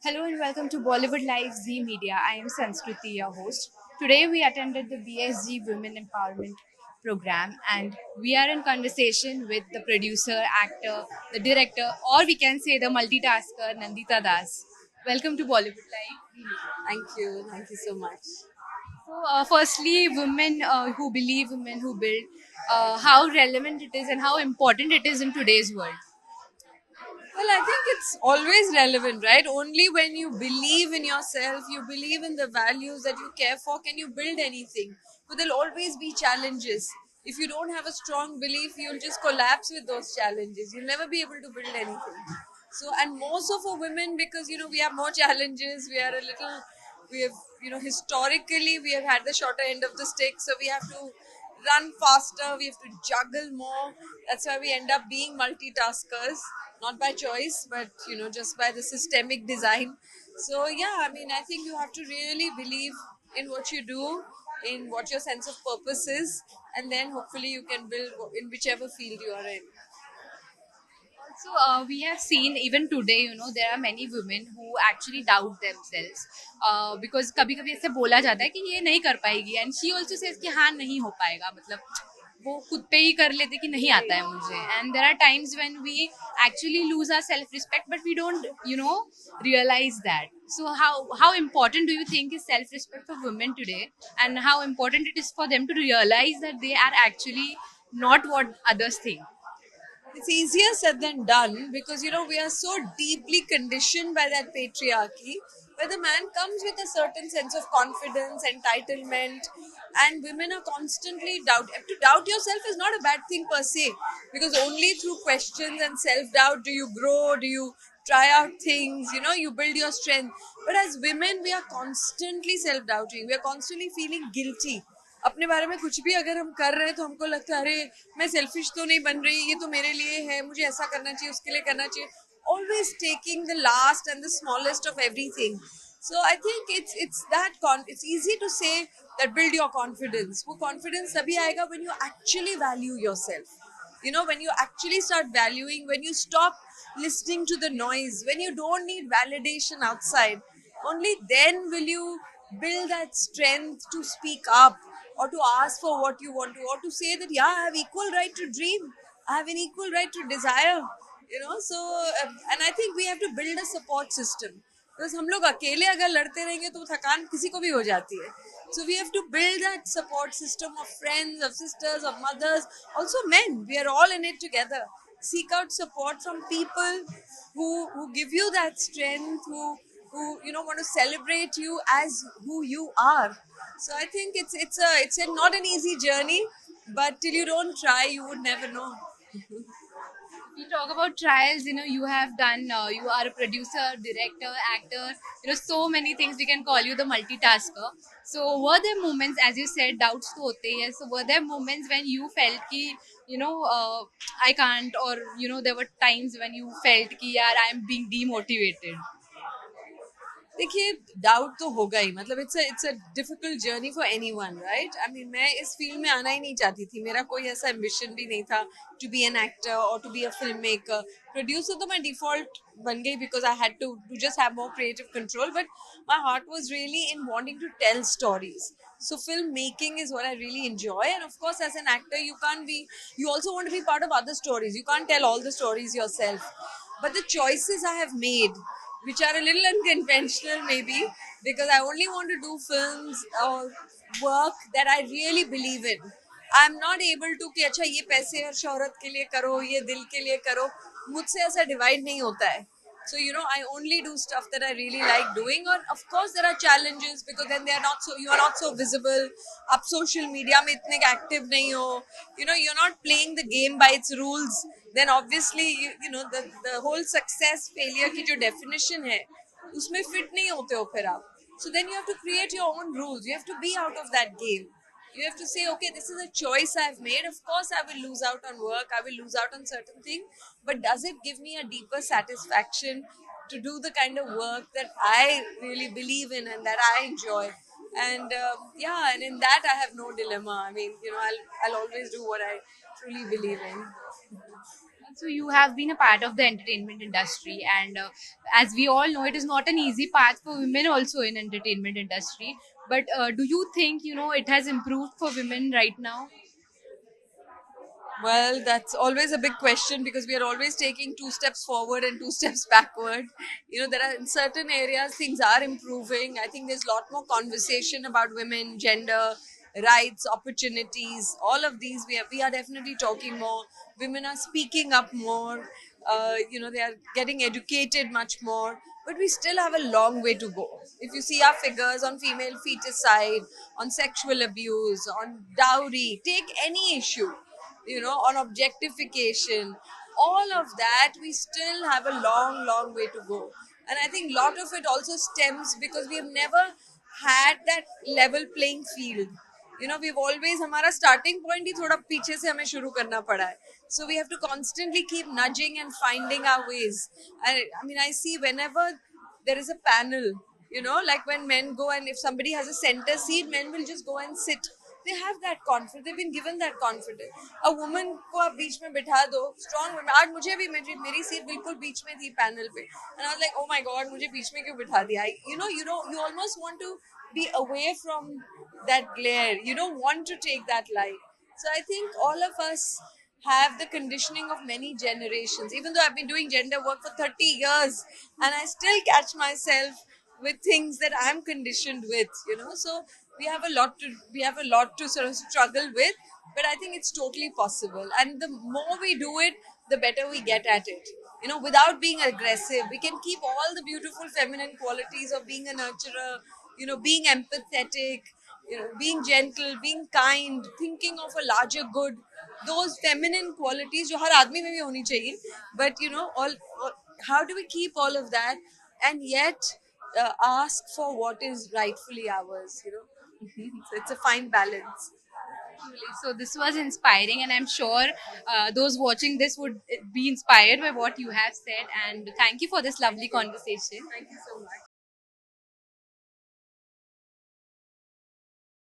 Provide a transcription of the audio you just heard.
Hello and welcome to Bollywood Live Z Media. I am Sanskriti, your host. Today we attended the BSG Women Empowerment Program and we are in conversation with the producer, actor, the director, or we can say the multitasker Nandita Das. Welcome to Bollywood Live Z Media. Thank you. Thank you so much. Firstly, women who believe, women who build, how relevant it is and how important it is in today's world. Well, I think it's always relevant, right? Only when you believe in yourself, you believe in the values that you care for, can you build anything. But there'll always be challenges. If you don't have a strong belief, you'll just collapse with those challenges. You'll never be able to build anything. So, and more so for women because, we have more challenges. We are a little, we have, historically, we have had the shorter end of the stick. So we have to run faster, we have to juggle more. That's why we end up being multitaskers, not by choice, but just by the systemic design. So yeah, I mean, I think you have to really believe in what you do, in what your sense of purpose is, and then hopefully you can build in whichever field you are in. So we have seen even today, there are many women who actually doubt themselves because कभी कभी ऐसे बोला जाता है कि ये नहीं कर पाएगी and she also says कि हाँ नहीं हो पाएगा मतलब वो खुद पे ही कर लेते कि नहीं आता है मुझे and there are times when we actually lose our self respect but we don't realize that. So how important do you think is self respect for women today and how important it is for them to realize that they are actually not what others think? It's easier said than done because we are so deeply conditioned by that patriarchy where the man comes with a certain sense of confidence, entitlement, and women are constantly to doubt yourself is not a bad thing per se because only through questions and self-doubt do you grow, do you try out things, you build your strength. But as women we are constantly self-doubting, we are constantly feeling guilty अपने बारे में कुछ भी अगर हम कर रहे हैं तो हमको लगता है अरे मैं सेल्फिश तो नहीं बन रही, ये तो मेरे लिए है, मुझे ऐसा करना चाहिए, उसके लिए करना चाहिए. Always taking the last and the smallest of everything. So I think it's easy to say that build your confidence. वो confidence तभी आएगा when you actually value yourself. When you actually start valuing, when you stop listening to the noise, when you don't need validation outside, only then will you build that strength to speak up or to ask for what you want to, or to say that yeah, I have equal right to dream, I have an equal right to desire. So and I think we have to build a support system because हम लोग अकेले अगर लड़ते रहेंगे तो थकान किसी को भी हो जाती है. So we have to build that support system of friends, of sisters, of mothers, also men. We are all in it together. Seek out support from people who give you that strength, who want to celebrate you as who you are. So I think it's a not an easy journey, but till you don't try, you would never know. We talk about trials, you have done, you are a producer, director, actor, so many things. We can call you the multitasker. So were there moments, as you said, doubts to hote hai, so were there moments when you felt ki, I can't, or there were times when you felt ki yaar I am being demotivated? देखिए doubt तो होगा ही, मतलब it's a difficult journey for anyone, right? I mean मैं इस field में आना ही नहीं चाहती थी, मेरा कोई ऐसा एम्बिशन भी नहीं था टू बी एन एक्टर और to be a filmmaker. Producer तो मैं डिफॉल्ट बन गई because I had to just have more creative control, but my heart was really in wanting to tell stories. So filmmaking is what I really enjoy, and of course as an actor you can't be, you also want to be part of other stories, you can't tell all the stories yourself. But the choices I have made, which are a little unconventional maybe, because I only want to do films or work that I really believe in. I'm not able to कि अच्छा ये पैसे और शोहरत के लिए करो, ये दिल के लिए करो, मुझसे ऐसा डिवाइड नहीं होता है. So I only do stuff that I really like doing. Or of course there are challenges because then they are not so, you are not so visible. Up social media में इतने active नहीं हो. You're not playing the game by its rules. Then obviously the whole success failure की जो definition है उसमें fit नहीं होते हो फिर आप. So then you have to create your own rules. You have to be out of that game. You have to say, okay, this is a choice I've made. Of course, I will lose out on work, I will lose out on certain things, but does it give me a deeper satisfaction to do the kind of work that I really believe in and that I enjoy? And yeah, and in that I have no dilemma. I mean, I'll always do what I truly believe in. So you have been a part of the entertainment industry, and as we all know, it is not an easy path for women also in entertainment industry. But do you think it has improved for women right now? Well, that's always a big question because we are always taking two steps forward and two steps backward. There are in certain areas things are improving. I think there's a lot more conversation about women, gender, rights, opportunities. All of these we are definitely talking more. Women are speaking up more. They are getting educated much more. But we still have a long way to go. If you see our figures on female feticide, on sexual abuse, on dowry, take any issue, on objectification, all of that, we still have a long, long way to go. And I think a lot of it also stems because we have never had that level playing field. We've always, हमारा starting point ही थोड़ा पीछे से हमें शुरू करना पड़ा है. So we have to constantly keep nudging and finding our ways. I mean, I see whenever there is a panel, like when men go and if somebody has a center seat, men will just go and sit. They have that confidence. They've been given that confidence. A woman को आप बीच में बिठा दो, strong women. आज मुझे भी मेरी seat बिल्कुल बीच में थी panel पे, and I was like, oh my god, मुझे बीच में क्यों बिठा दिया? You almost want to be away from that glare. You don't want to take that light. So I think all of us have the conditioning of many generations. Even though I've been doing gender work for 30 years, and I still catch myself with things that I'm conditioned with. So we have a lot to sort of struggle with, but I think it's totally possible. And the more we do it, the better we get at it. Without being aggressive, we can keep all the beautiful feminine qualities of being a nurturer, being empathetic, being gentle, being kind, thinking of a larger good. Those feminine qualities जो हर आदमी में भी होनी चाहिए. But how do we keep all of that and yet ask for what is rightfully ours? So it's a fine balance. So this was inspiring, and I'm sure those watching this would be inspired by what you have said. And thank you for this lovely conversation. Thank you so much.